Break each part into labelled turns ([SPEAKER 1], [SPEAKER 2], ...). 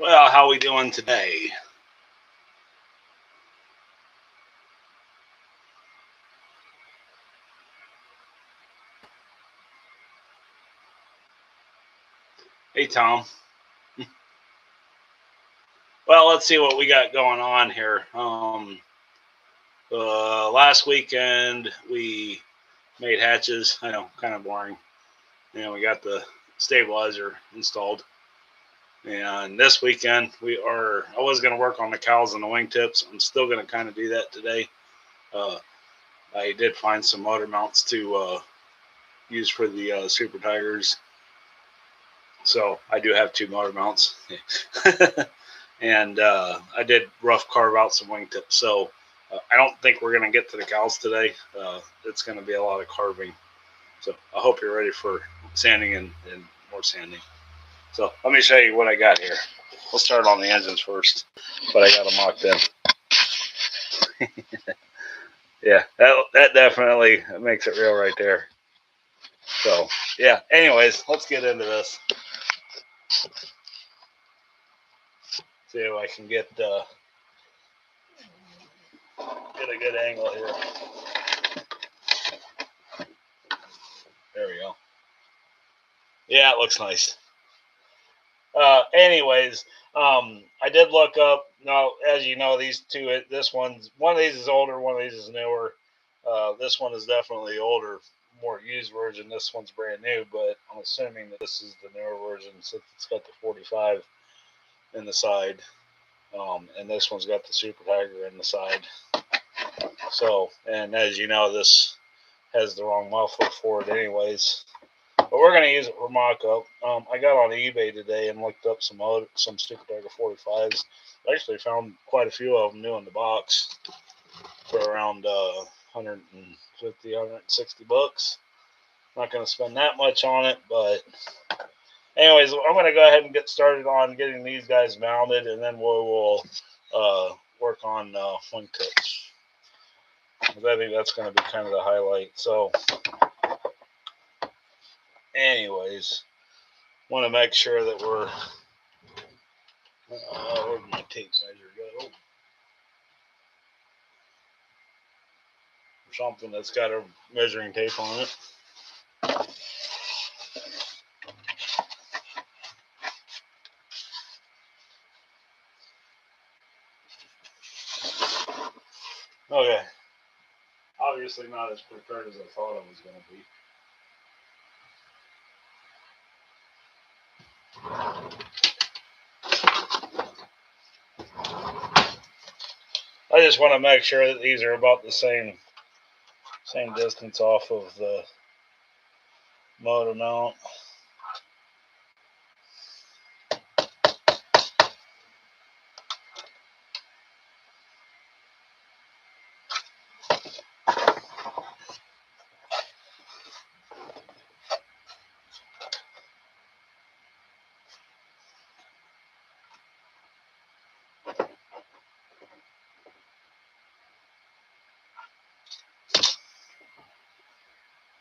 [SPEAKER 1] Well, how we doing today? Hey, Tom. Well, let's see what we got going on here. Last weekend we made hatches. I know, kind of boring. And we got the stabilizer installed. And this weekend I was going to work on the cowls and the wingtips. I'm still going to kind of do that today. I did find some motor mounts to use for the Super Tigers. So I do have two motor mounts. And I did rough carve out some wingtips. So I don't think we're going to get to the cowls today. It's going to be a lot of carving. So I hope you're ready for sanding and more sanding. So let me show you what I got here. We'll start on the engines first, but I got them locked in. Yeah, that definitely makes it real right there. So yeah, anyways, let's get into this. See if I can get a good angle here. There we go. Yeah, it looks nice. Anyways, I did look up. Now, as you know, these two. One of these is older, one of these is newer. This one is definitely older, more used version. This one's brand new, but I'm assuming that this is the newer version since it's got the 45 in the side, and this one's got the Super Tiger in the side. So, and as you know, this has the wrong muffler for it, anyways. But we're going to use it for mock-up. I got on eBay today and looked up some Super Tiger 45s. I actually found quite a few of them new in the box for around 150, 160 bucks. Not going to spend that much on it, but anyways, I'm going to go ahead and get started on getting these guys mounted, and then we'll work on wingtips. I think that's going to be kind of the highlight. So anyways, want to make sure that where'd my tape measure go? Something that's got a measuring tape on it. Okay. Obviously not as prepared as I thought I was going to be. I just want to make sure that these are about the same distance off of the motor mount.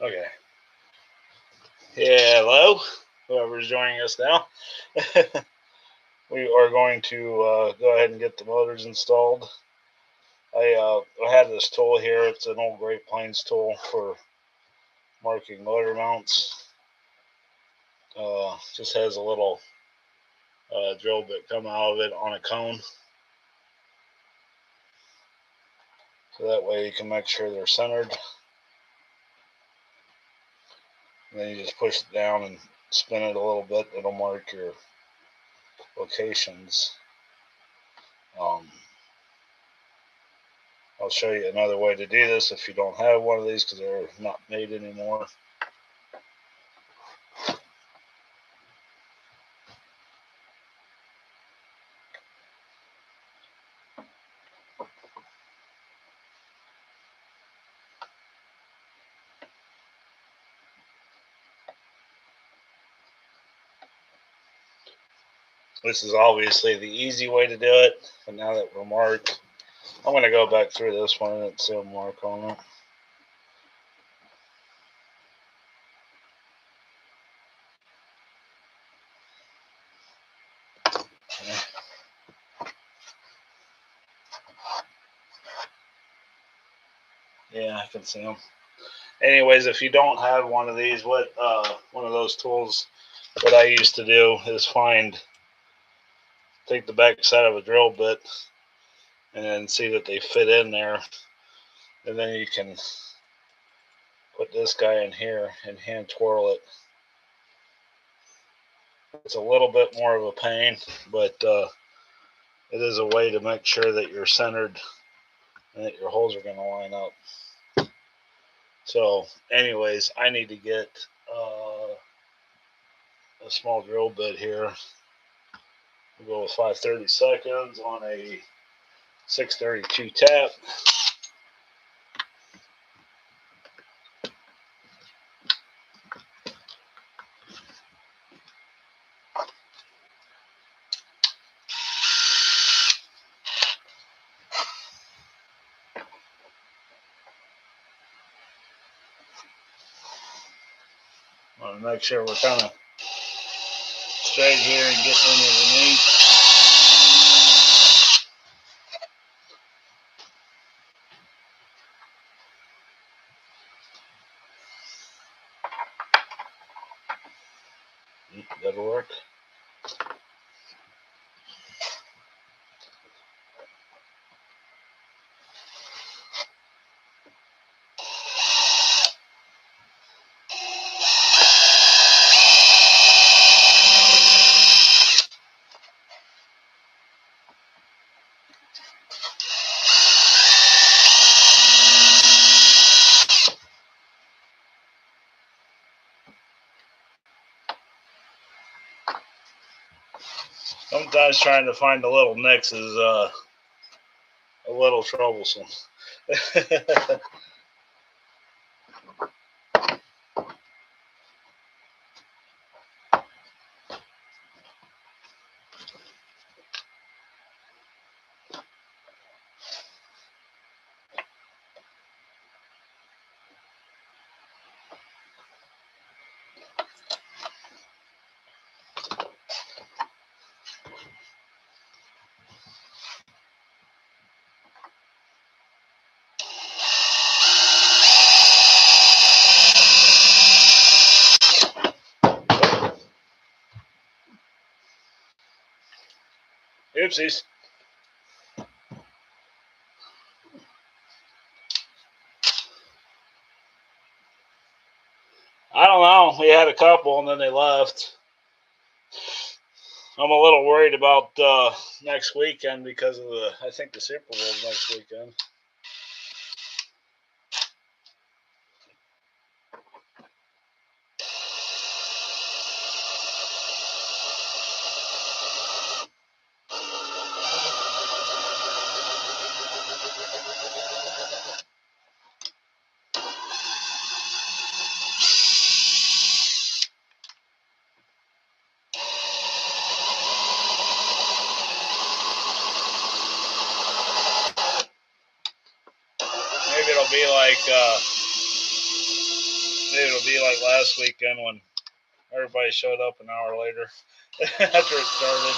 [SPEAKER 1] Okay. Hello, whoever's joining us now. We are going to go ahead and get the motors installed. I had this tool here. It's an old Great Plains tool for marking motor mounts. Just has a little drill bit come out of it on a cone. So that way you can make sure they're centered. And then you just push it down and spin it a little bit. It'll mark your locations. I'll show you another way to do this if you don't have one of these because they're not made anymore. This is obviously the easy way to do it. And now that we're marked, I'm going to go back through this one and it's still mark on it. Yeah, I can see them. Anyways, if you don't have one of these, what one of those tools, what I used to do is take the back side of a drill bit and then see that they fit in there, and then you can put this guy in here and hand twirl it. It's a little bit more of a pain, but it is a way to make sure that you're centered and that your holes are going to line up. So, anyways, I need to get a small drill bit here. We'll go with 5/32 on a 632 tap. I want to make sure we're kind of straight here and getting underneath. That'll work. Sometimes trying to find the little nicks is a little troublesome. Oopsies. I don't know. We had a couple and then they left. I'm a little worried about next weekend because of I think the Super Bowl is next weekend. Maybe it'll be like last weekend when everybody showed up an hour later after it started.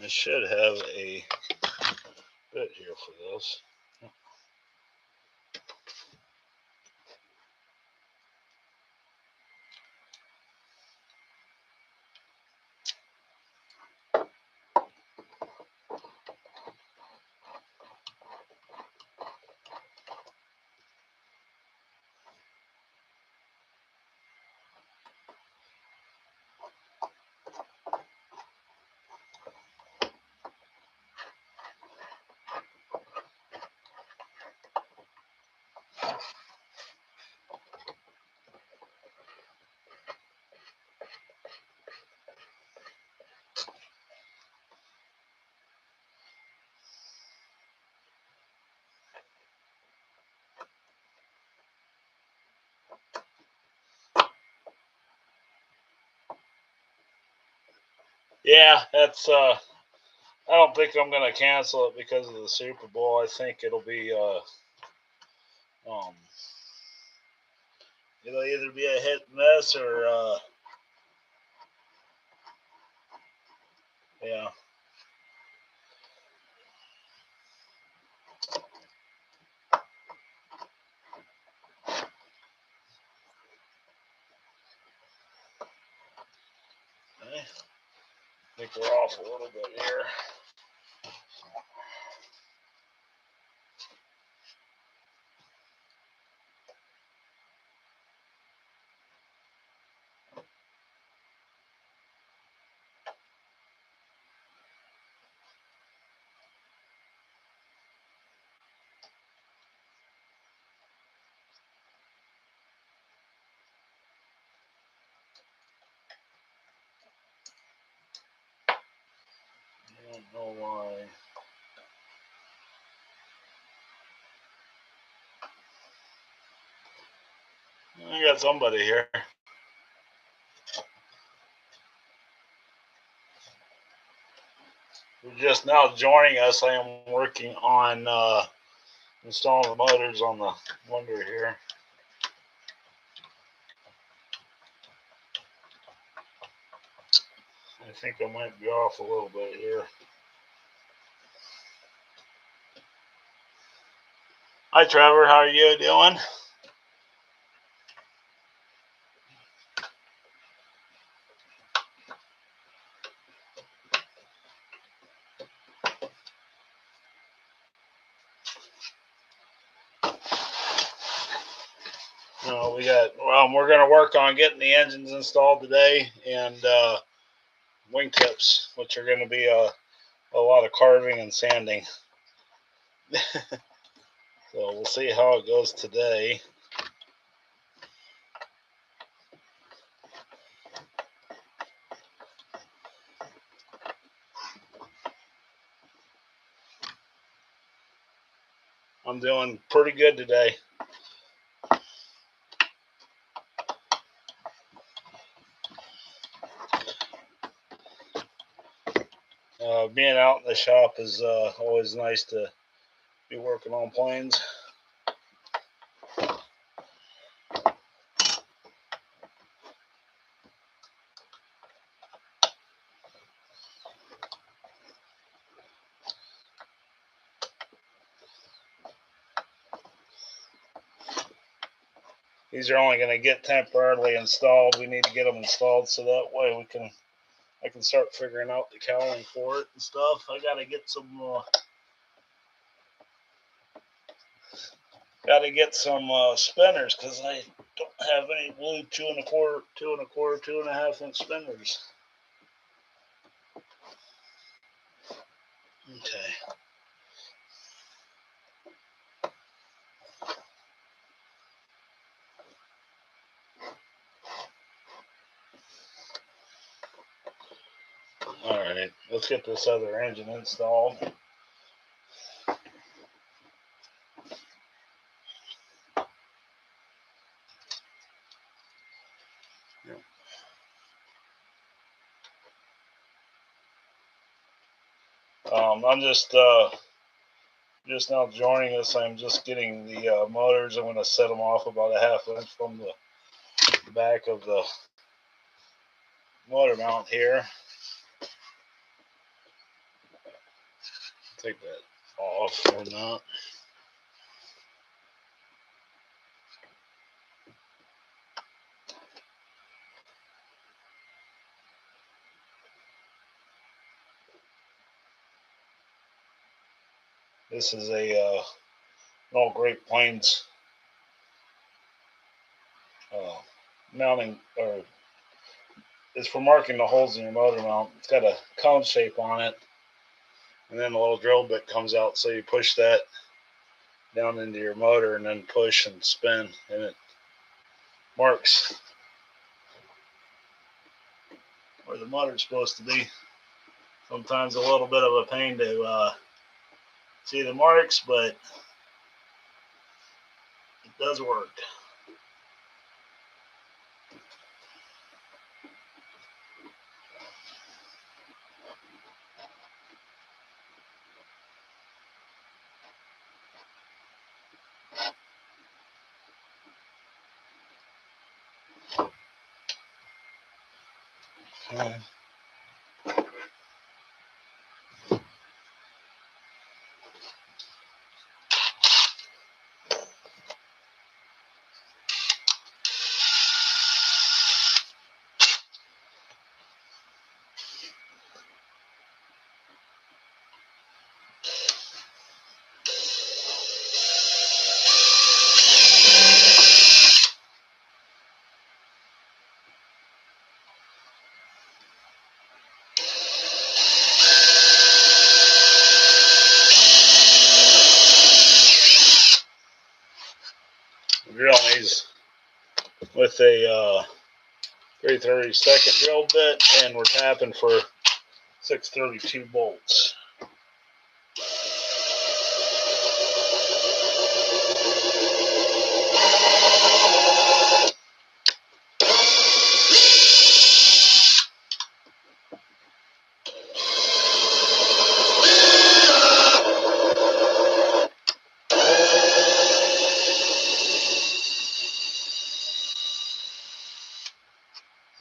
[SPEAKER 1] I should have a bit here for this. Yeah, that's I don't think I'm gonna cancel it because of the Super Bowl. I think um it'll either be a hit and miss or yeah. I think we're off a little bit here. I don't know why. I got somebody here. You're just now joining us. I am working on installing the motors on the Wonder here. I think I might be off a little bit here. Hi, Trevor. How are you doing? We're going to work on getting the engines installed today and wingtips, which are going to be a lot of carving and sanding. So we'll see how it goes today. I'm doing pretty good today. Being out in the shop is always nice to be working on planes. These are only going to get temporarily installed. We need to get them installed so that way I can start figuring out the cowling for it and stuff. I got to get some spinners because I don't have any blue 2 1/4, 2 1/4, 2.5 inch spinners. Okay. All right, let's get this other engine installed. I'm just now joining us. I'm just getting the motors. I'm going to set them off about a 1/2 inch from the back of the motor mount here. Take that off for now. This is a all Great Plains mounting, or it's for marking the holes in your motor mount. It's got a cone shape on it, and then a little drill bit comes out, so you push that down into your motor and then push and spin, and it marks where the motor's supposed to be. Sometimes a little bit of a pain to see the marks, but it does work. Drilling these with a 3/32 drill bit, and we're tapping for 632 bolts.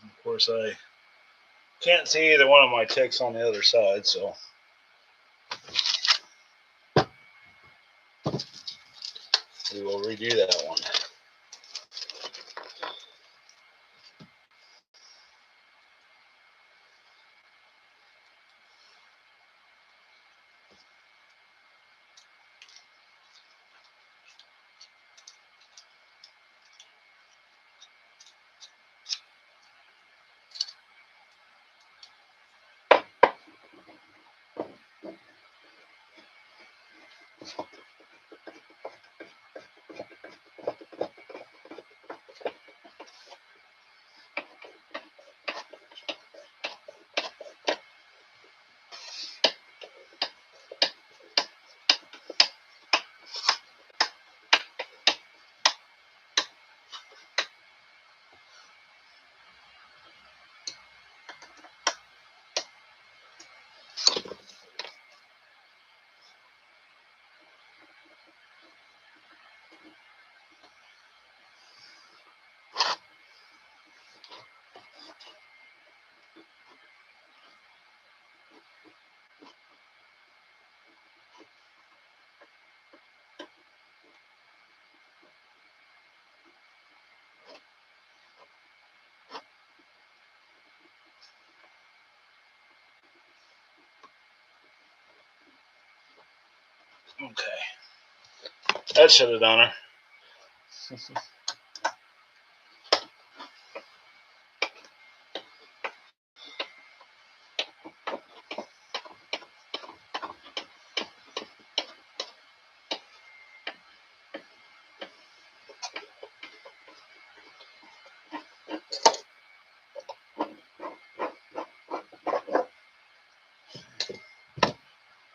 [SPEAKER 1] Of course, I can't see either one of my ticks on the other side, so we will redo that one. Okay, that should have done her.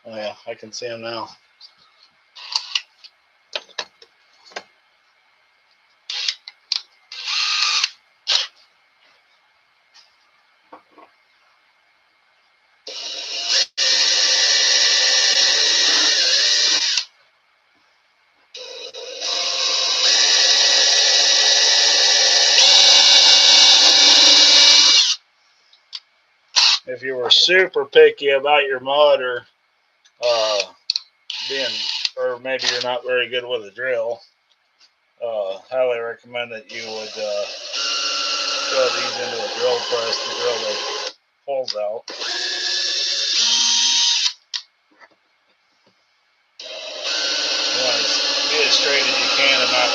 [SPEAKER 1] Oh yeah, I can see him now. If you were super picky about your mud, or or maybe you're not very good with a drill, highly recommend that you would throw these into a drill press to drill the holes out. You want to be as straight as you can and not.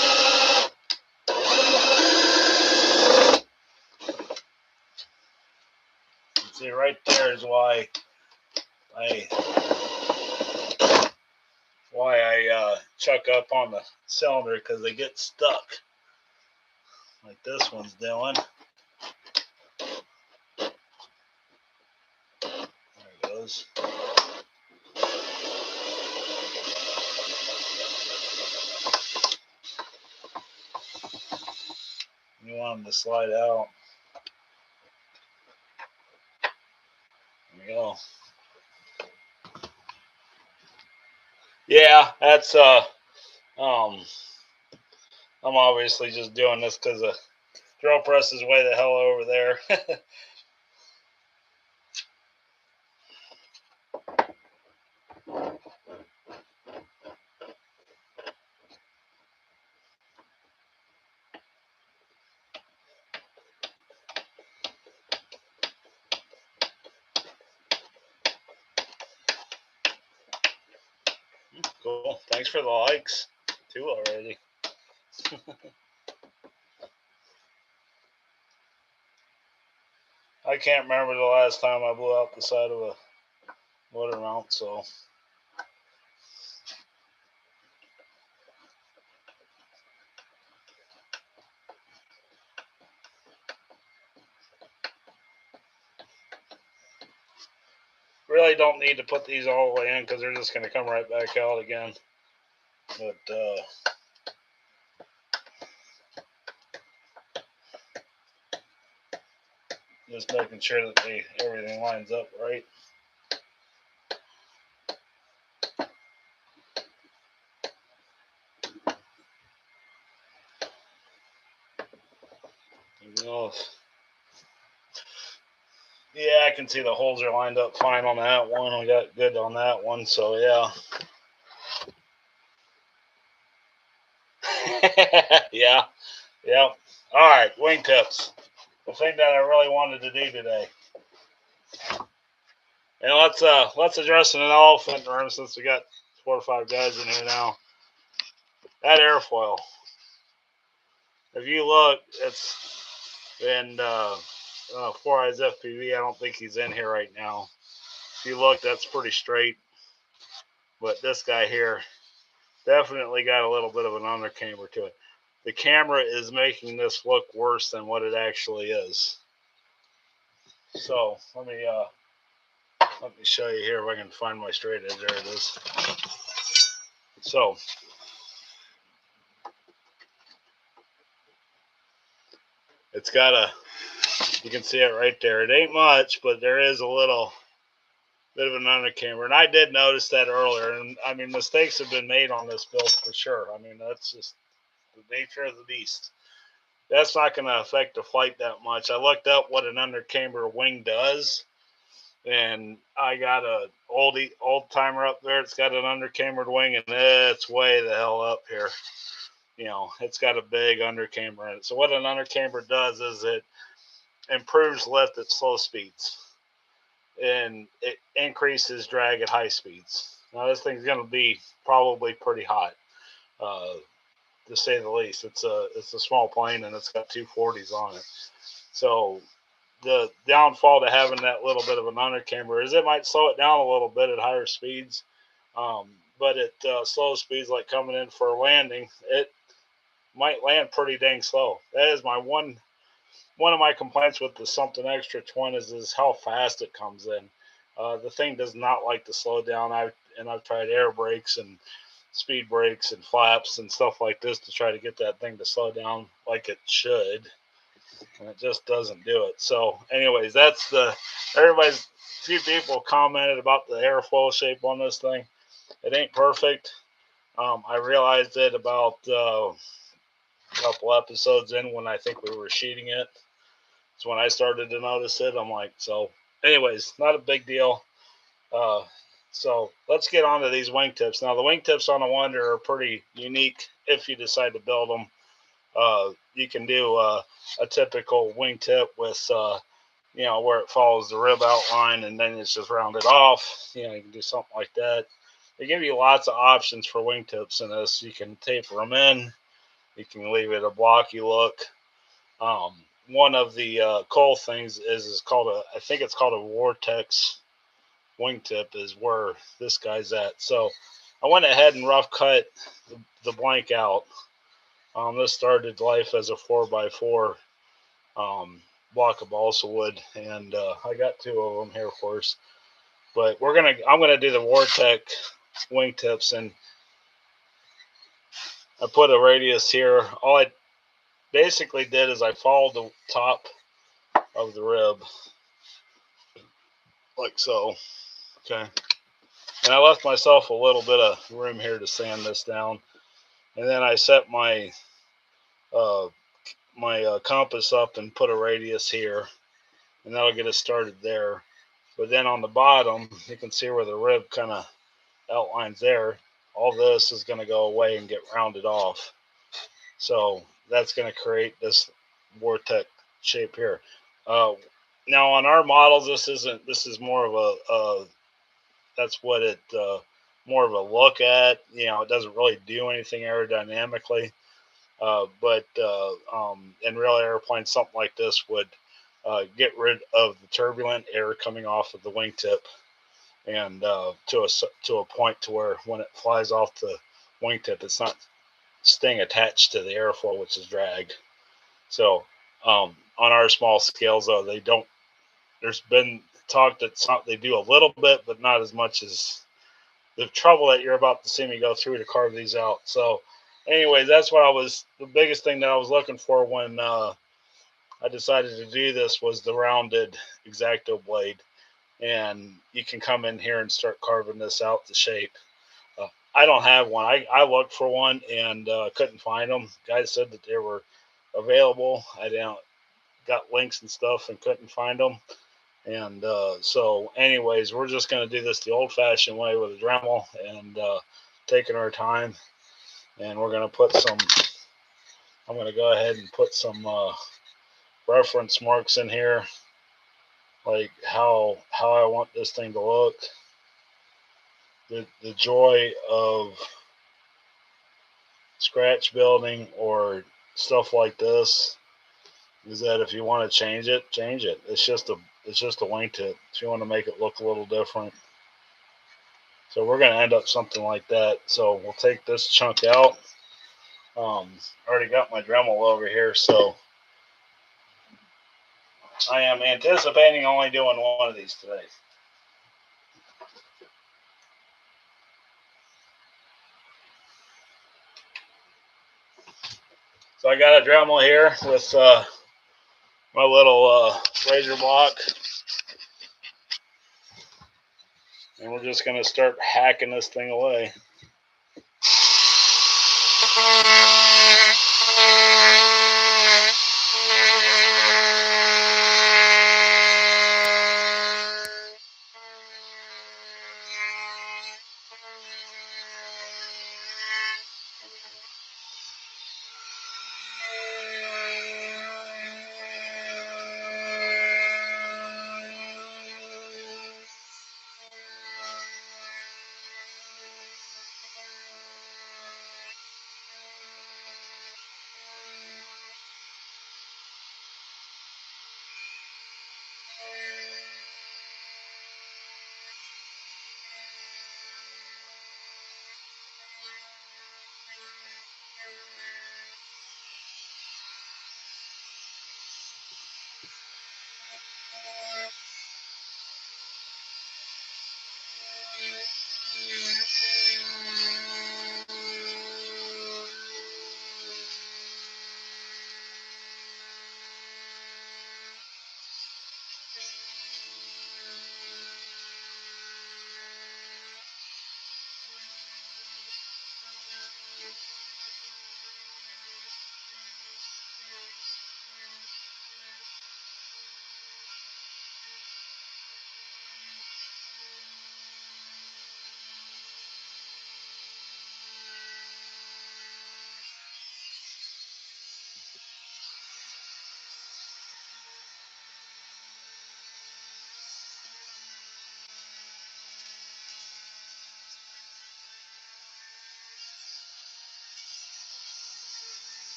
[SPEAKER 1] See, right there is why I chuck up on the cylinder, because they get stuck like this one's doing. There it goes. You want them to slide out. There we go. Yeah, that's I'm obviously just doing this because the drill press is way the hell over there. Cool. Thanks for the likes, too, already. I can't remember the last time I blew out the side of a motor mount, so. Really don't need to put these all the way in because they're just going to come right back out again. But just making sure that everything lines up right. Yeah, I can see the holes are lined up fine on that one. We got good on that one, so yeah. Yeah, yep. All right, wingtips. The thing that I really wanted to do today. And let's address an elephant in the room since we got 4 or 5 guys in here now. That airfoil. If you look, it's in 4 Eyes FPV. I don't think he's in here right now. If you look, that's pretty straight. But this guy here definitely got a little bit of an undercamber to it. The camera is making this look worse than what it actually is. So let me show you here if I can find my straight edge. There it is. So it's got you can see it right there. It ain't much, but there is a little bit of an undercamber. And I did notice that earlier. And I mean, mistakes have been made on this build for sure. I mean, that's just the nature of the beast. That's not going to affect the flight that much. I looked up what an undercamber wing does, and I got a old timer up there. It's got an undercambered wing, and it's way the hell up here. You know, it's got a big undercamber in it. So what an undercamber does is it improves lift at slow speeds, and it increases drag at high speeds. Now this thing's going to be probably pretty hot. To say the least. It's a small plane and it's got 240s on it. So the downfall to having that little bit of an undercamber is it might slow it down a little bit at higher speeds, but at slow speeds like coming in for a landing, it might land pretty dang slow. That is my one of my complaints with the Something Extra Twin is how fast it comes in. The thing does not like to slow down. I've tried air brakes and speed brakes and flaps and stuff like this to try to get that thing to slow down like it should, and it just doesn't do it. So anyways, that's everybody's few people commented about the airflow shape on this thing. It ain't perfect. I realized it about a couple episodes in when I think we were sheeting it. It's when I started to notice it. I'm like, so anyways, not a big deal. So let's get on to these wingtips. Now, the wingtips on a Wonder are pretty unique if you decide to build them. You can do a typical wingtip with, where it follows the rib outline and then it's just rounded off. You can do something like that. They give you lots of options for wingtips in this. You can taper them in. You can leave it a blocky look. One of the cool things is called I think it's called a Vortex wingtip is where this guy's at. So I went ahead and rough cut the blank out. This started life as a 4x4 block of balsa wood, and I got 2 of them here for us. But I'm gonna do the Vortex wingtips, and I put a radius here. All I basically did is I followed the top of the rib like so. Okay. And I left myself a little bit of room here to sand this down. And then I set my compass up and put a radius here. And that'll get us started there. But then on the bottom, you can see where the rib kind of outlines there. All this is going to go away and get rounded off. So that's going to create this vortex shape here. Now on our models, this is more of that's what it more of a look at. You know, it doesn't really do anything aerodynamically. But in real airplanes, something like this would get rid of the turbulent air coming off of the wingtip, and to a point to where when it flies off the wingtip, it's not staying attached to the airflow, which is drag. So on our small scales, though, they don't. There's been talk that they do a little bit, but not as much as the trouble that you're about to see me go through to carve these out. So, anyways, that's what the biggest thing that I was looking for when I decided to do this was the rounded X-Acto blade. And you can come in here and start carving this out to shape. I don't have one. I looked for one and couldn't find them. Guys said that they were available. I got links and stuff and couldn't find them. And so, anyways, we're just going to do this the old-fashioned way with a Dremel and taking our time. And we're going to put some. I'm going to go ahead and put some reference marks in here, like how I want this thing to look. The joy of scratch building or stuff like this is that if you want to change it, change it. It's just a wingtip. If you want to make it look a little different, so we're going to end up something like that. So we'll take this chunk out. Already got my Dremel over here, so I am anticipating only doing one of these today. So I got a Dremel here with my little razor block, and we're just going to start hacking this thing away.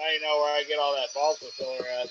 [SPEAKER 1] Now you know where I get all that balsa filler at.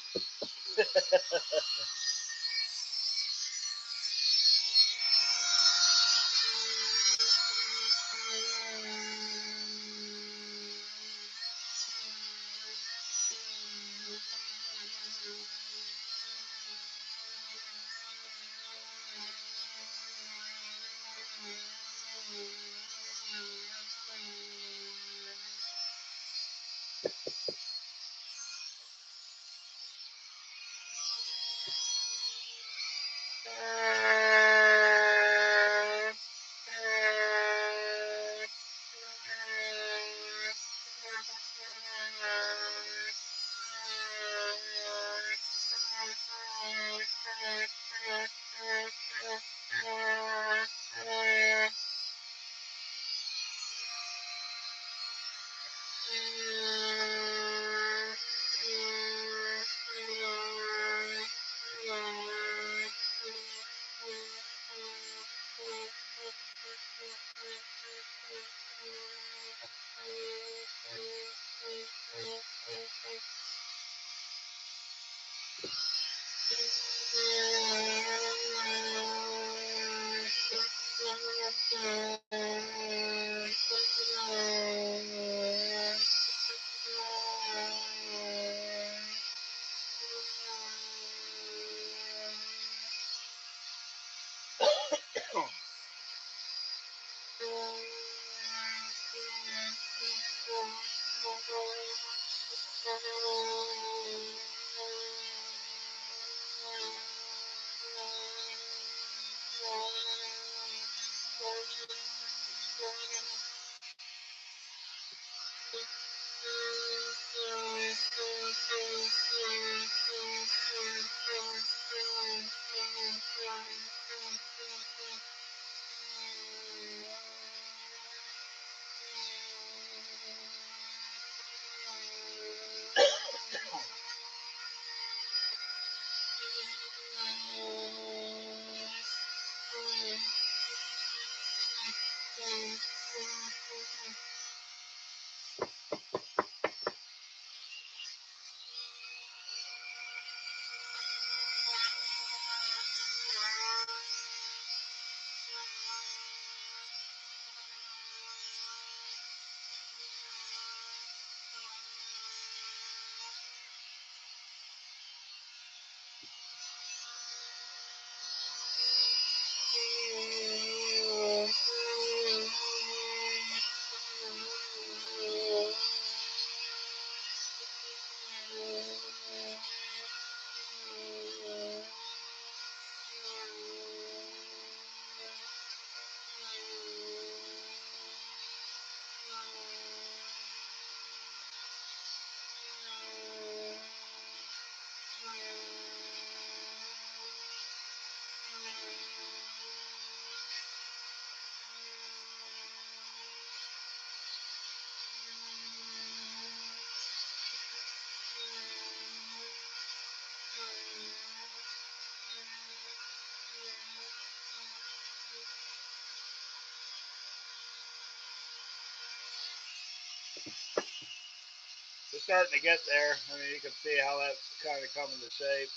[SPEAKER 1] We're starting to get there. I mean, you can see how that's kind of coming to shape.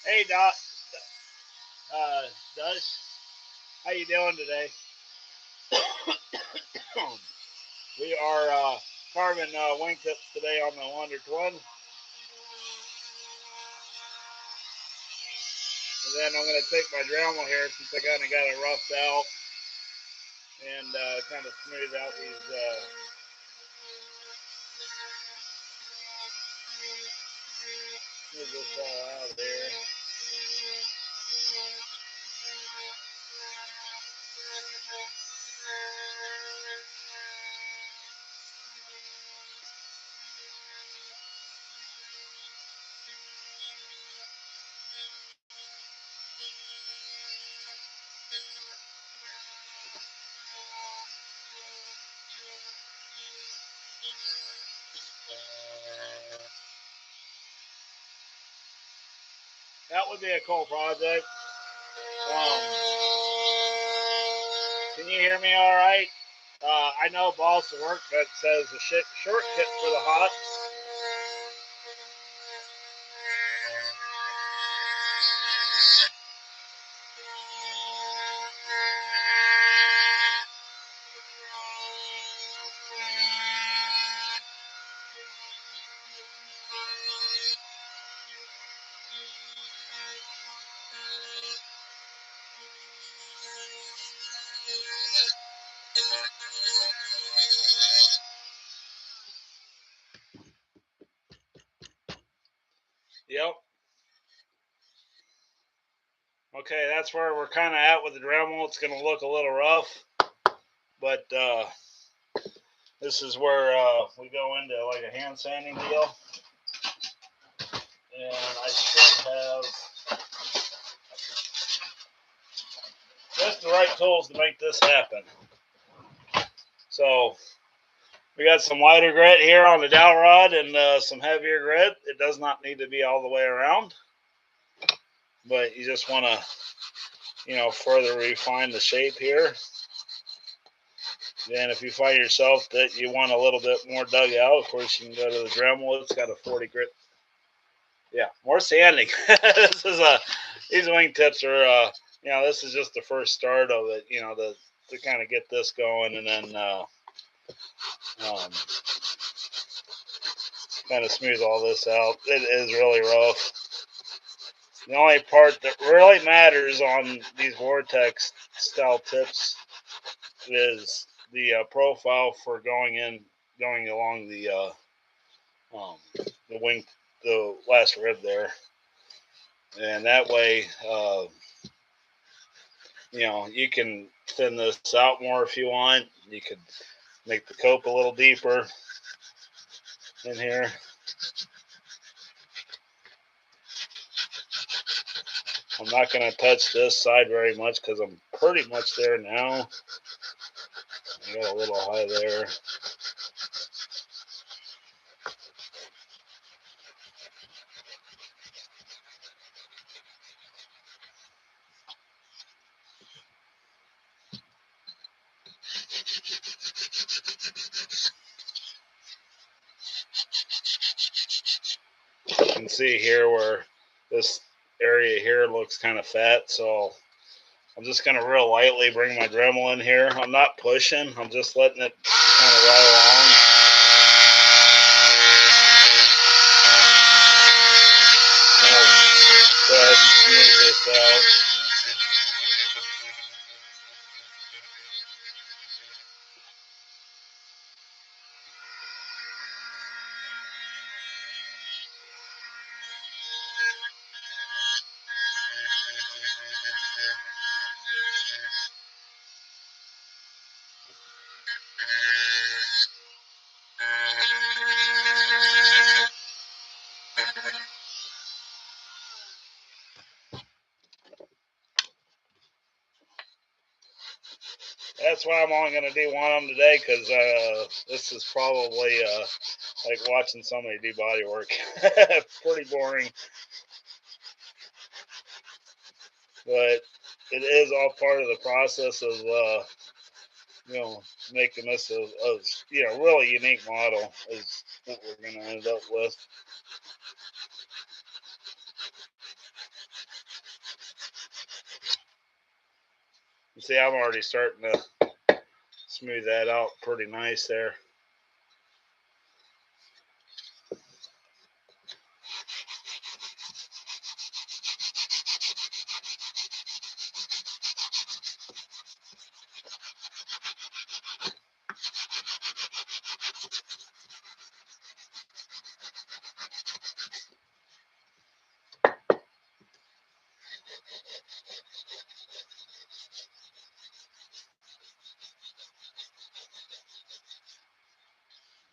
[SPEAKER 1] Hey, Dutch, how you doing today? We are carving wingtips today on the Wonder Twin. And then I'm going to take my Dremel here since I kind of got it roughed out and kind of smooth out these smooth this all out there. That would be a cool project. Can you hear me all right? I know balsa work, but it says a short tip for the hots. Yep. Okay, that's where we're kind of at with the Dremel. It's going to look a little rough, but this is where we go into like a hand sanding deal. And I should have just the right tools to make this happen. So we got some lighter grit here on the dowel rod and some heavier grit. It does not need to be all the way around, but you just want to, you know, further refine the shape here. Then if you find yourself that you want a little bit more dug out, of course you can go to the Dremel. It's got a 40 grit. Yeah, more sanding. This is these wingtips are you know, this is just the first start of it, you know, to kind of get this going, and then kind of smooth all this out. It is really rough. The only part that really matters on these Vortex style tips is the profile for going along the wing, the last rib there, and that way, you know, you can thin this out more if you want. You could make the cope a little deeper in here. I'm not going to touch this side very much because I'm pretty much there now. I got a little high there. You can see here where this area here looks kind of fat, so I'm just going to real lightly bring my Dremel in here. I'm not pushing, I'm just letting it kind of ride along. I'll go ahead and smooth this out. That's why I'm only going to do one of them today, because this is probably like watching somebody do body work. Pretty boring. But it is all part of the process of, you know, making this a you know, really unique model is what we're going to end up with. You see, I'm already starting to smooth that out pretty nice there.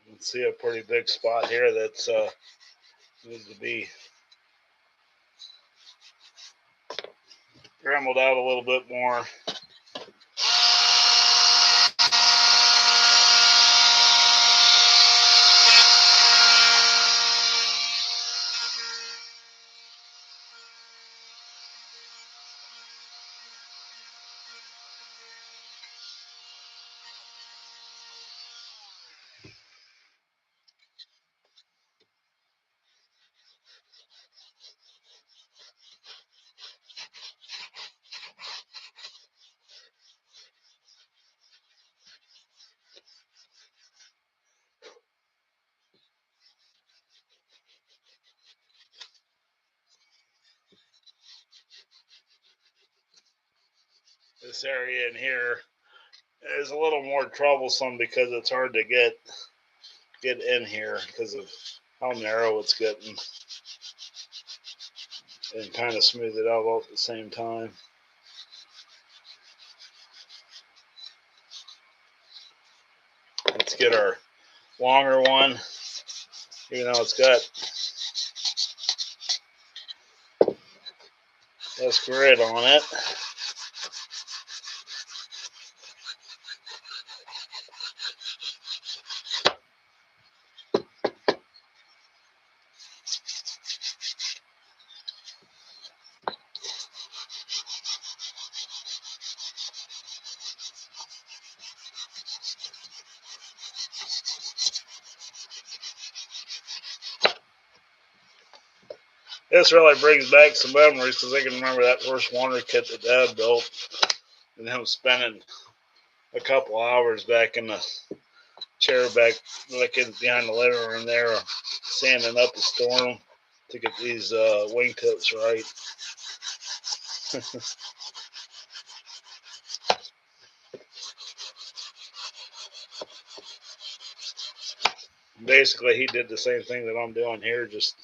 [SPEAKER 1] You can see a pretty big spot here that's needs to be dremeled out a little bit more. This area in here is a little more troublesome because it's hard to get in here because of how narrow it's getting, and kind of smooth it out all at the same time. Let's get our longer one, even though it's got less grit on it. This really brings back some memories because I can remember that first Wonder kit that Dad built, and him spending a couple hours back in the chair back looking behind the living room there, sanding up the storm to get these wingtips right. Basically, he did the same thing that I'm doing here, just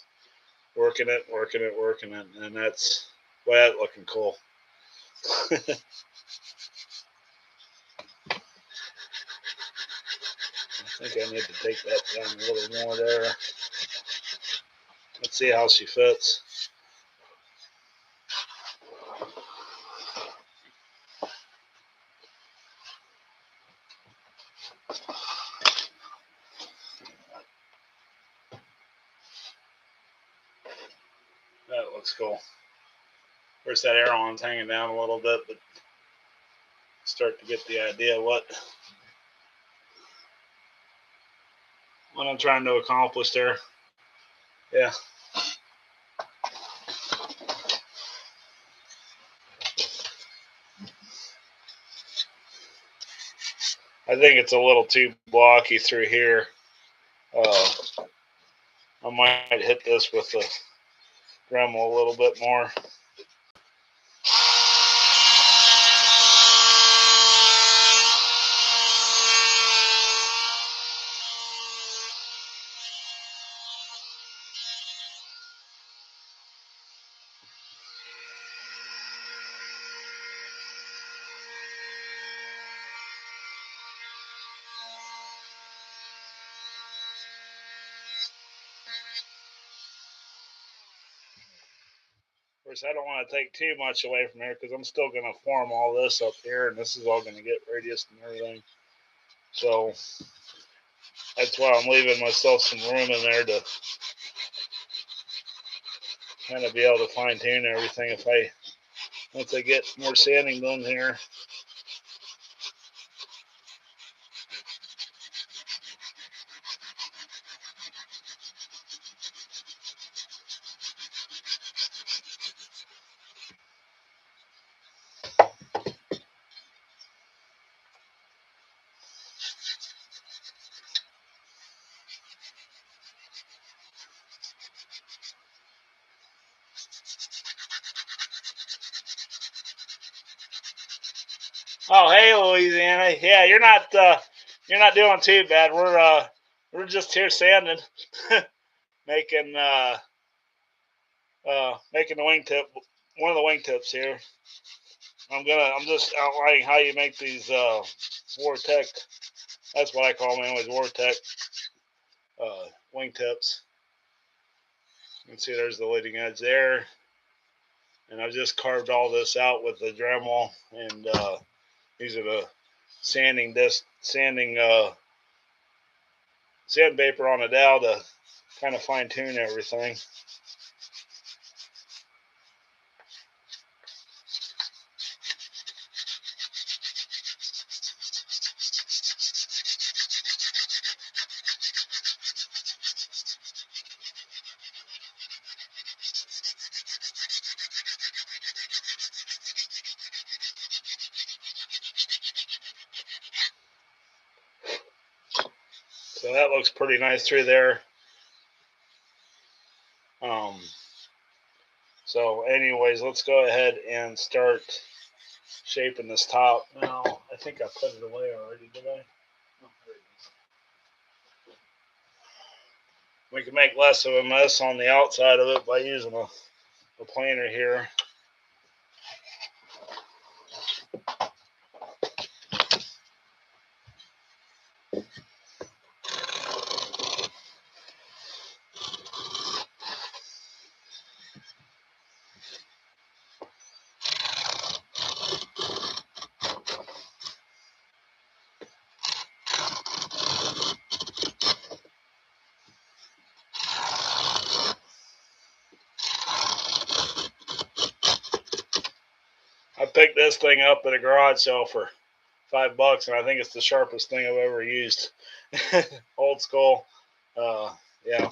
[SPEAKER 1] working it, and that's, well, that's looking cool. I think I need to take that down a little more there. Let's see how she fits. That looks cool. Of course, that aileron's hanging down a little bit, but start to get the idea what I'm trying to accomplish there. Yeah. I think it's a little too blocky through here. I might hit this with the Dremel a little bit more. Of course, I don't want to take too much away from here because I'm still going to form all this up here, and this is all going to get radiused and everything. So that's why I'm leaving myself some room in there to kind of be able to fine tune everything once I get more sanding done here. Oh, hey, Louisiana. Yeah, you're not doing too bad. We're just here sanding, making making the wingtip, one of the wingtips here. I'm just outlining how you make these Vortex. That's what I call them anyways, Vortex wingtips. You can see there's the leading edge there, and I've just carved all this out with the Dremel, and these are the sandpaper on a dowel to kind of fine tune everything. So that looks pretty nice through there. So anyways, let's go ahead and start shaping this top. Now, I think I put it away already, did I? Oh, there it is. We can make less of a mess on the outside of it by using a planer here. I picked this thing up at a garage sale for $5, and I think it's the sharpest thing I've ever used. Old school. Yeah,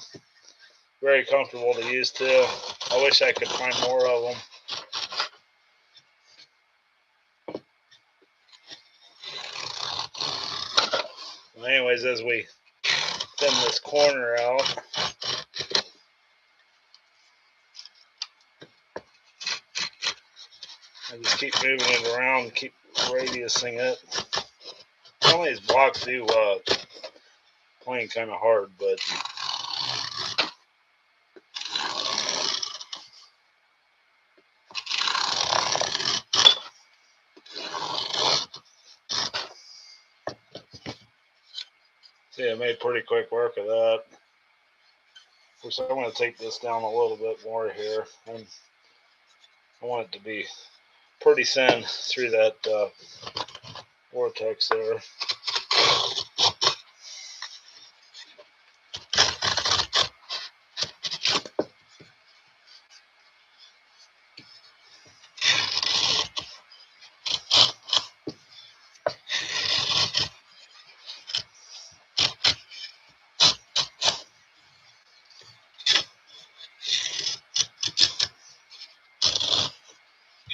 [SPEAKER 1] very comfortable to use too. I wish I could find more of them. Well, anyways, as we thin this corner out, I just keep moving it around, keep radiusing it. Some of these blocks do plane kind of hard, but see, I made pretty quick work of that. Of course, I'm going to take this down a little bit more here. I want it to be pretty thin through that vortex there.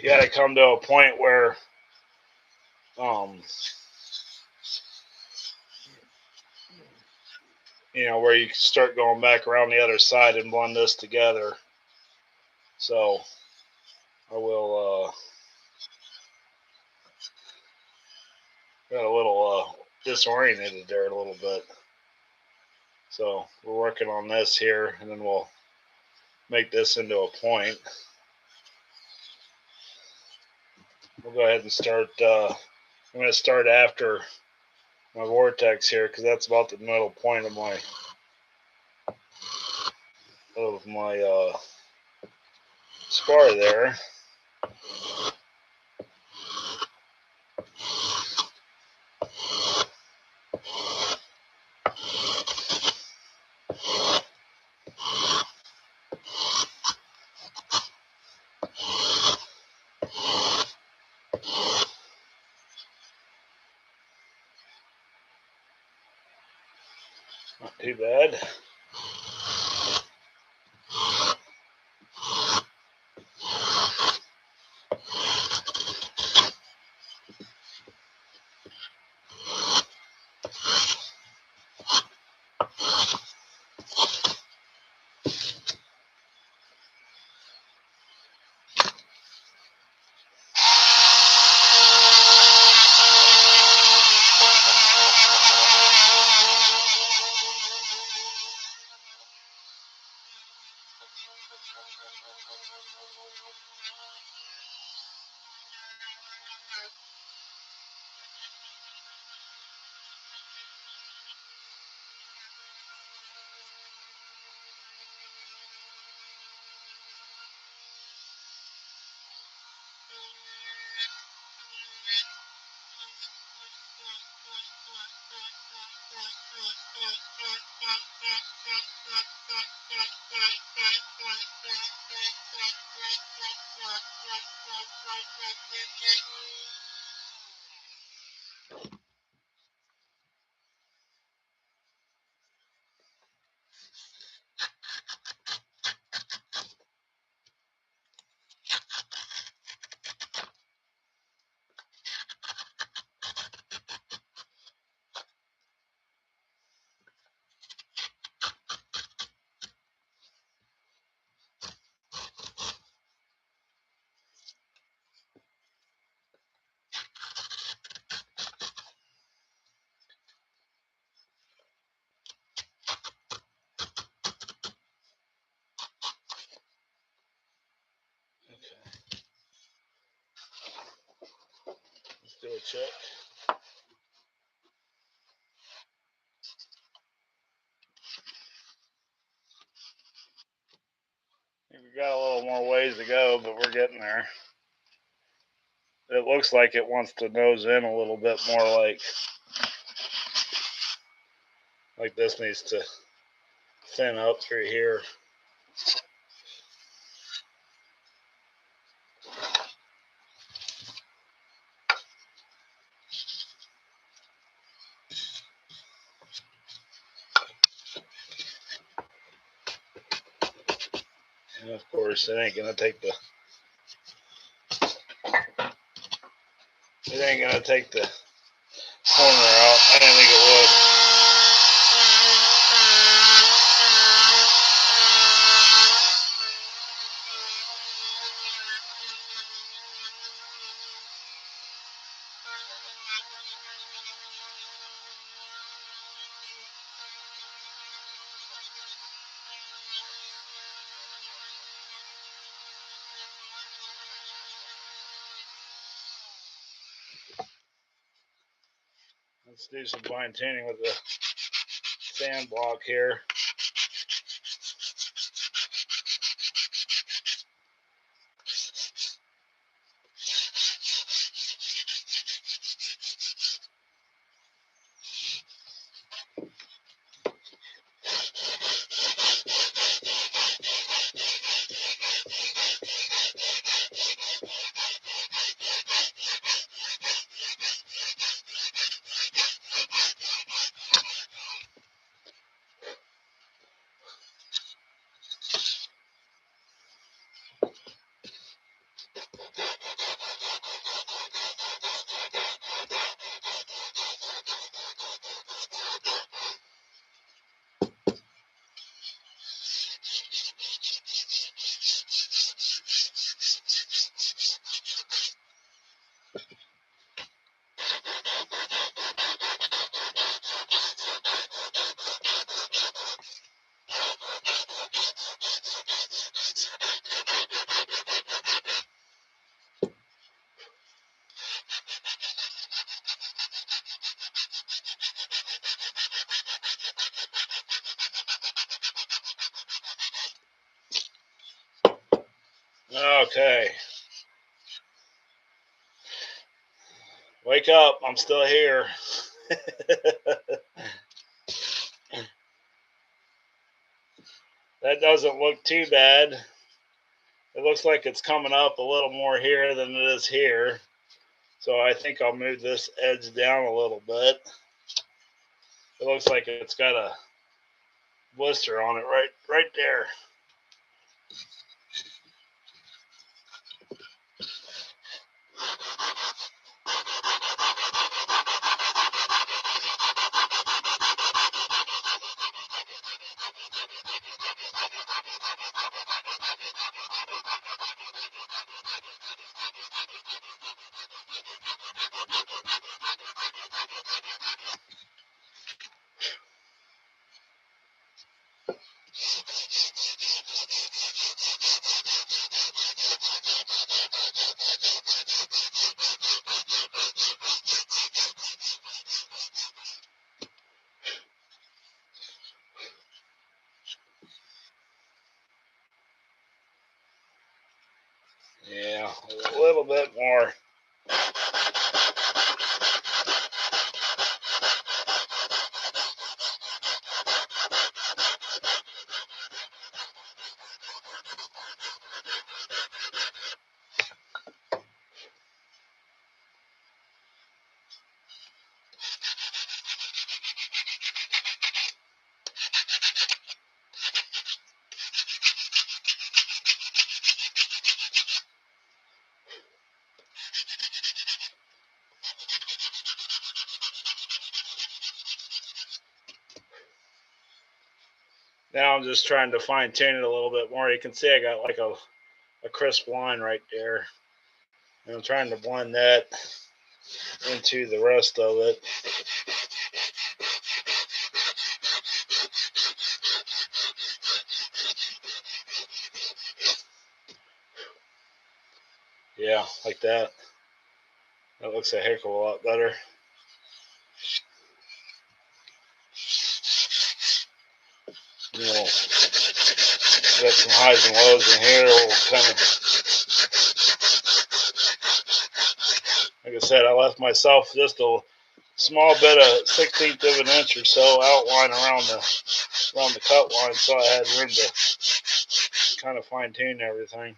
[SPEAKER 1] You got to come to a point where you know, where you start going back around the other side and blend this together. So I will got a little disoriented there a little bit. So we're working on this here, and then we'll make this into a point. We'll go ahead and start. I'm going to start after my vortex here, because that's about the middle point of my spar there. Not too bad. Okay. Let's do a check. We got a little more ways to go, but we're getting there. It looks like it wants to nose in a little bit more, like this needs to thin up through here. And of course, it ain't gonna take the corner out. I didn't think it would. Let's do some fine tuning with the sand block here. Okay. Wake up, I'm still here. That doesn't look too bad. It looks like it's coming up a little more here than it is here. So I think I'll move this edge down a little bit. It looks like it's got a blister on it right there. Yeah, a little bit more. Now I'm just trying to fine tune it a little bit more. You can see I got like a crisp line right there. And I'm trying to blend that into the rest of it. Yeah, like that. That looks a heck of a lot better. You know, got some highs and lows in here. We'll kind of, like I said, I left myself just a small bit of 1/16 of an inch or so outline around the cut line, so I had room to kind of fine tune everything.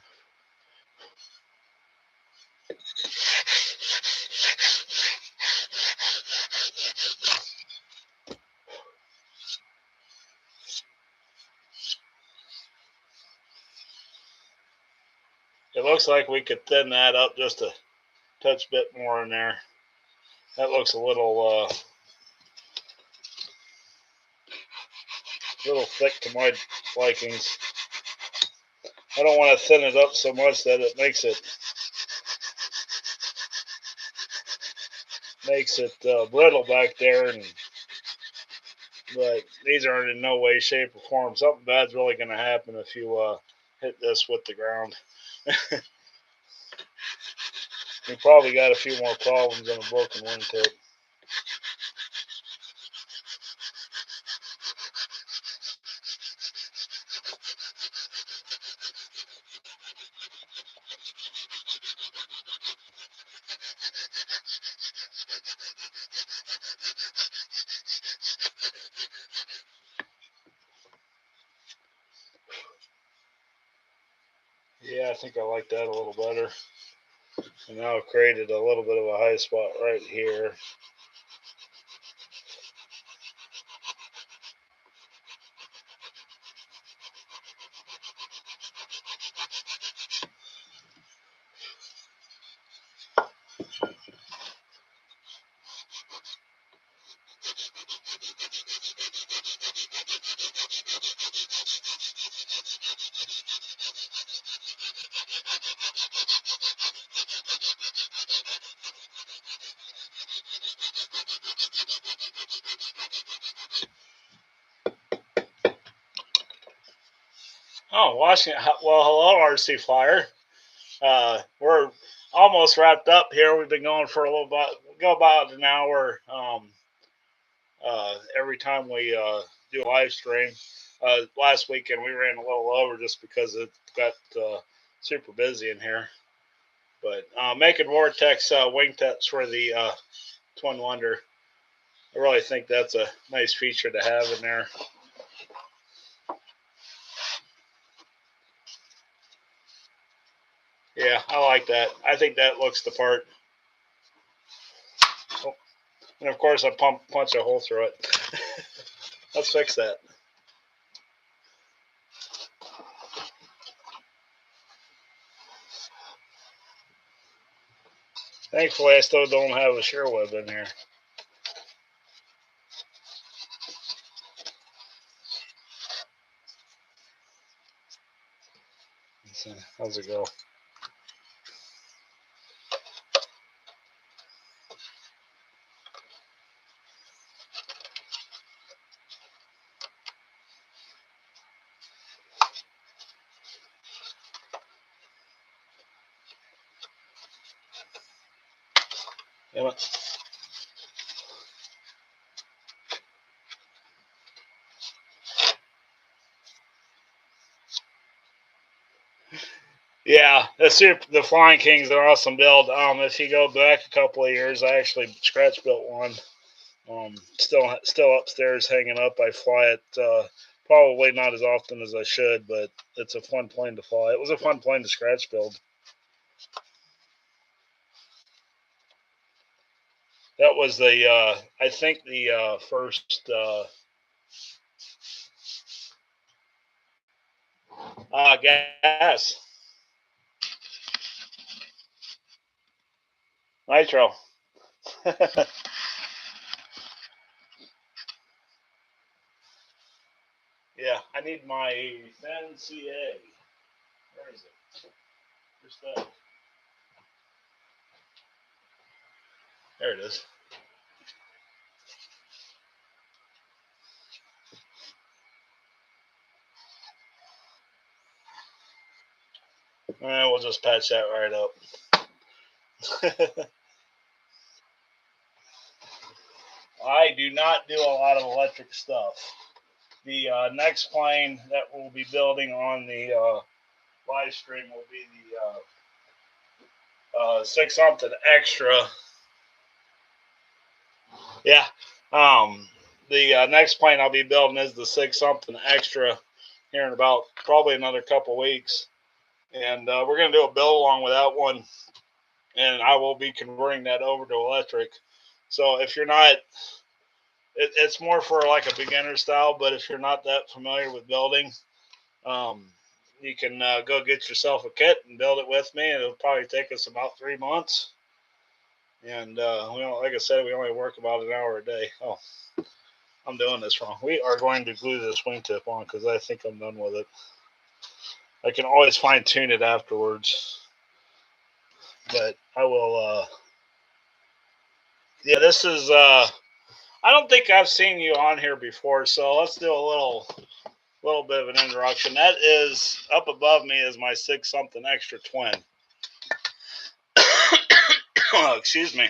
[SPEAKER 1] It looks like we could thin that up just a touch bit more in there. That looks a little thick to my likings. I don't want to thin it up so much that it makes it brittle back there, but these aren't in no way, shape, or form. Something bad's really going to happen if you hit this with the ground. We probably got a few more problems than a broken wingtip. Yeah, I think I like that a little better. And now I've created a little bit of a high spot right here. Oh, Washington. Well, hello, RC Flyer. We're almost wrapped up here. We've been going for a little bit, go about an hour every time we do a live stream. Last weekend we ran a little over just because it got super busy in here. But making Vortex wingtips for the Twin Wonder, I really think that's a nice feature to have in there. Yeah, I like that. I think that looks the part. Oh, and of course, I punch a hole through it. Let's fix that. Thankfully, I still don't have a shear web in here. So, how's it go? Damn it. Yeah, the Flying Kings are awesome build. If you go back a couple of years, I actually scratch built one. Still upstairs hanging up. I fly it probably not as often as I should, but it's a fun plane to fly. It was a fun plane to scratch build. That was I think the first gas nitro. Yeah, I need my NCA. Where is it? Where's that? There it is. We'll just patch that right up. I do not do a lot of electric stuff. The next plane that we'll be building on the live stream will be the 6 something extra. Yeah. The next plane I'll be building is the 6 something extra here in about probably another couple weeks. And we're going to do a build along with that one. And I will be converting that over to electric. So if you're not, it's more for like a beginner style, but if you're not that familiar with building, you can go get yourself a kit and build it with me. It'll probably take us about 3 months. And like I said, we only work about an hour a day. Oh, I'm doing this wrong. We are going to glue this wingtip on because I think I'm done with it. I can always fine tune it afterwards. But I will, yeah, this is, I don't think I've seen you on here before, so let's do a little bit of an introduction. That is, up above me is my 6 something extra twin. Oh, excuse me.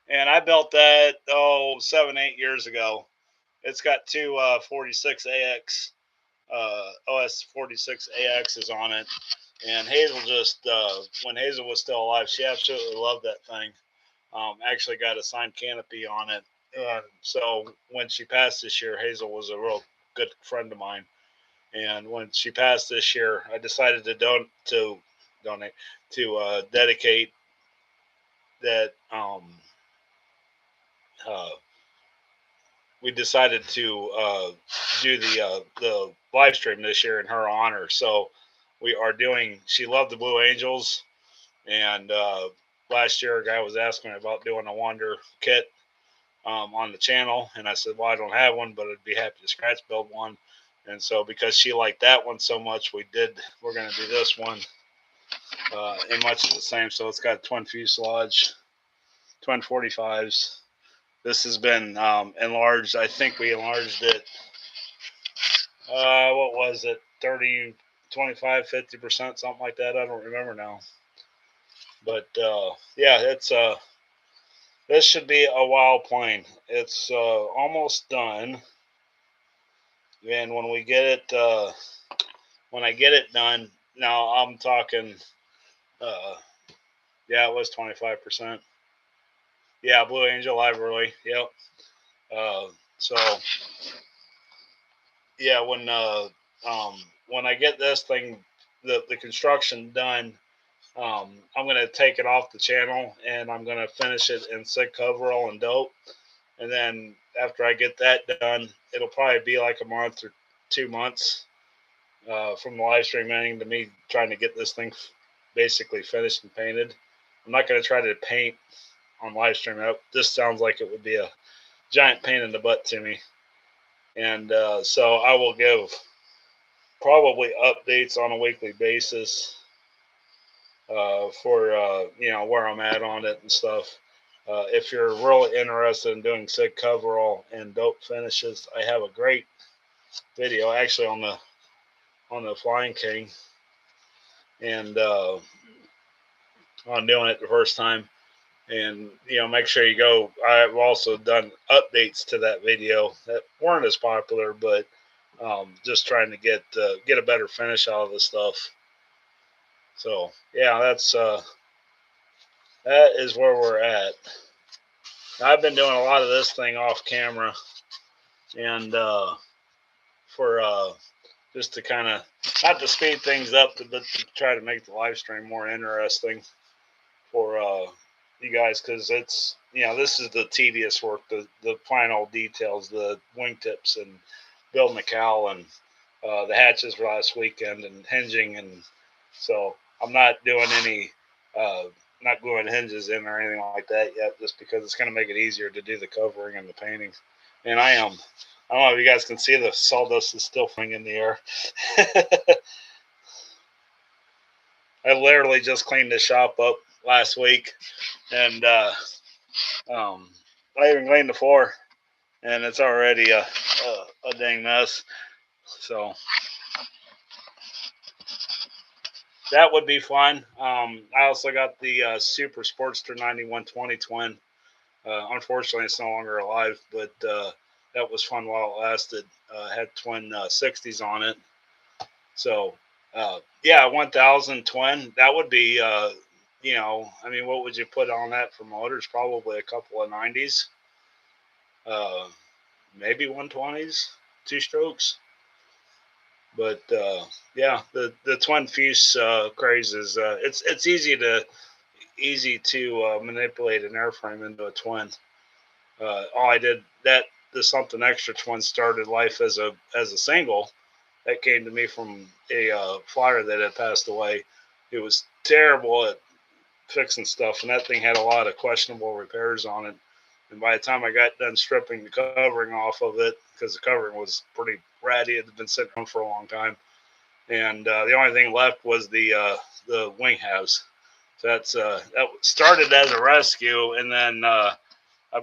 [SPEAKER 1] And I built that, 7-8 years ago. It's got two 46AX, OS 46AXs on it. And Hazel just, when Hazel was still alive, she absolutely loved that thing. Actually got a signed canopy on it. And so when she passed this year, Hazel was a real good friend of mine. And when she passed this year, I decided to donate to dedicate that. We decided to do the live stream this year in her honor. So we are doing. She loved the Blue Angels, and last year a guy was asking me about doing a Wonder kit on the channel, and I said, well, I don't have one, but I'd be happy to scratch build one. And so because she liked that one so much, we're going to do this one in much of the same. So it's got twin fuselage, twin 45s. This has been enlarged. I think we enlarged it, what was it, 30, 25, 50%, something like that. I don't remember now. But yeah, it's this should be a wild plane. It's almost done. And when we get it, when I get it done, now I'm talking, yeah, it was 25%. Yeah, Blue Angel Library. Yep. So, yeah, when I get this thing, the construction done, I'm going to take it off the channel and I'm going to finish it in Sig coverall and dope. And then after I get that done, it'll probably be like a month or 2 months from the live stream ending to me trying to get this thing basically finished and painted. I'm not going to try to paint on live stream. This sounds like it would be a giant pain in the butt to me. And so I will give probably updates on a weekly basis for where I'm at on it and stuff. If you're really interested in doing Sig coverall and dope finishes, I have a great video actually on the Flying King, and on doing it the first time. And make sure you go. I've also done updates to that video that weren't as popular, but just trying to get a better finish out of the stuff. So yeah, that is where we're at. I've been doing a lot of this thing off camera, and for just to kind of not to speed things up, but to try to make the live stream more interesting for you guys, because it's this is the tedious work, the final details, the wingtips and building the cowl and the hatches for last weekend and hinging, and so I'm not doing any not gluing hinges in or anything like that yet, just because it's going to make it easier to do the covering and the painting. And I don't know if you guys can see, the sawdust is still flying in the air. I literally just cleaned the shop up last week, and I even cleaned the floor, and it's already a dang mess. So that would be fun. I also got the Super Sportster 9120 twin. Unfortunately, it's no longer alive, but that was fun while it lasted. Had twin 60s on it. So, yeah, 1000 twin. That would be, I mean, what would you put on that for motors? Probably a couple of 90s, uh, maybe 120s, two strokes. But yeah, the twin fuse craze is it's easy to manipulate an airframe into a twin. All I did that the something extra twin started life as a single. That came to me from a flyer that had passed away. It was terrible at fixing stuff, and that thing had a lot of questionable repairs on it. And by the time I got done stripping the covering off of it, because the covering was pretty ratty, it had been sitting around for a long time, and the only thing left was the wing halves. So that started as a rescue, and then I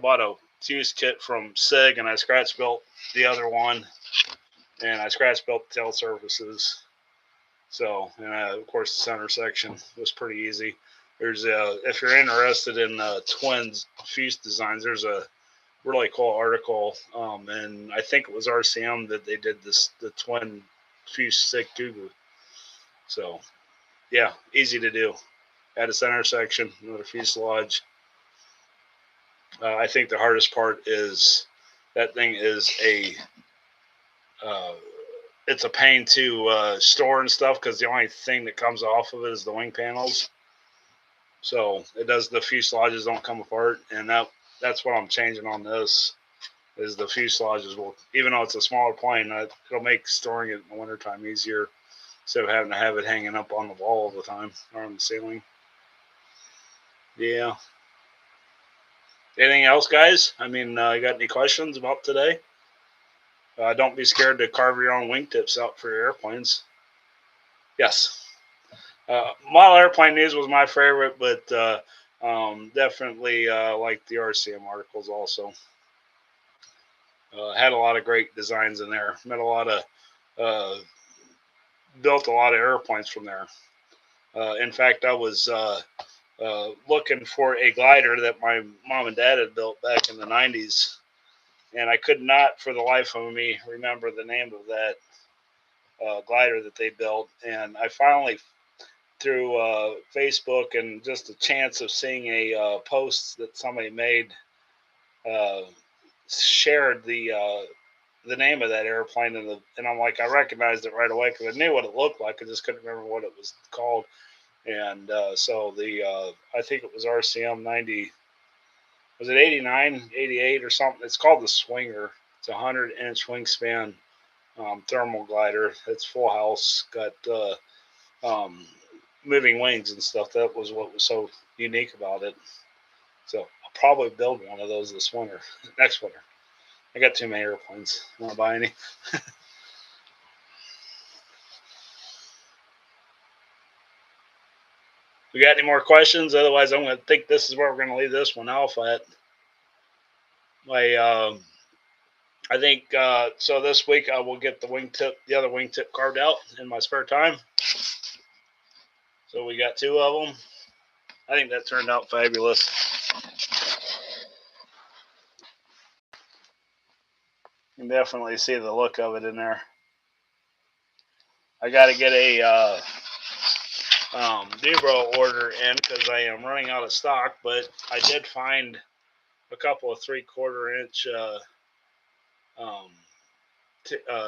[SPEAKER 1] bought a fuse kit from Sig, and I scratch built the other one, and I scratch built the tail surfaces. So, and of course, the center section was pretty easy. There's if you're interested in twins fuse designs, there's a really cool article, and I think it was RCM that they did the twin fuse Sig tuber. So, yeah, easy to do. Add a center section, another fuselage. I think the hardest part is that thing is uh, it's a pain to store and stuff because the only thing that comes off of it is the wing panels. So it does the fuselages don't come apart, and that's what I'm changing on this is the fuselages will, even though it's a smaller plane, it'll make storing it in the wintertime easier instead of having to have it hanging up on the wall all the time or on the ceiling. Yeah. Anything else, guys? I mean, you got any questions about today? Don't be scared to carve your own wingtips out for your airplanes. Yes. Model airplane news was my favorite, but definitely like the RCM articles also. Had a lot of great designs in there. Met a lot of, built a lot of airplanes from there. In fact, I was looking for a glider that my mom and dad had built back in the 90s, and I could not for the life of me remember the name of that glider that they built. And I finally, through Facebook and just a chance of seeing a post that somebody made, uh, shared the name of that airplane, and I'm like, I recognized it right away because I knew what it looked like. I just couldn't remember what it was called. And so I think it was RCM 90, was it 89, 88 or something? It's called the Swinger. It's a 100-inch wingspan thermal glider. It's full house, got um, moving wings and stuff. That was what was so unique about it. So I'll probably build one of those this winter, next winter. I got too many airplanes. Want to buy any? We got any more questions? Otherwise, I'm going to think this is where we're going to leave this one off at. I think so. This week I will get the other wingtip carved out in my spare time. So we got two of them. I think that turned out fabulous. You can definitely see the look of it in there. I got to get a Dubro order in because I am running out of stock, but I did find a couple of 3/4 inch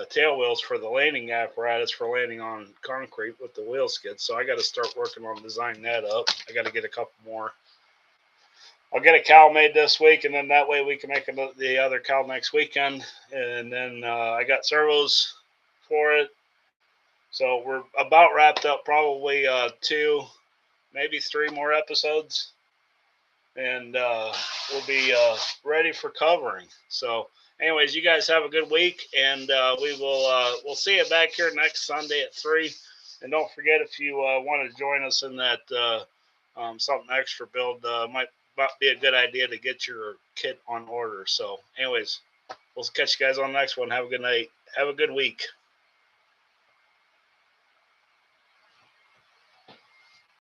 [SPEAKER 1] tail wheels for the landing apparatus for landing on concrete with the wheel skids. So I got to start working on designing that up. I got to get a couple more. I'll get a cowl made this week, and then that way we can make the other cowl next weekend. And then I got servos for it. So we're about wrapped up, probably 2, maybe 3 more episodes. And we'll be ready for covering. So anyways, you guys have a good week, and we'll see you back here next Sunday at 3. And don't forget, if you want to join us in that something extra build, might be a good idea to get your kit on order. So anyways, we'll catch you guys on the next one. Have a good night. Have a good week.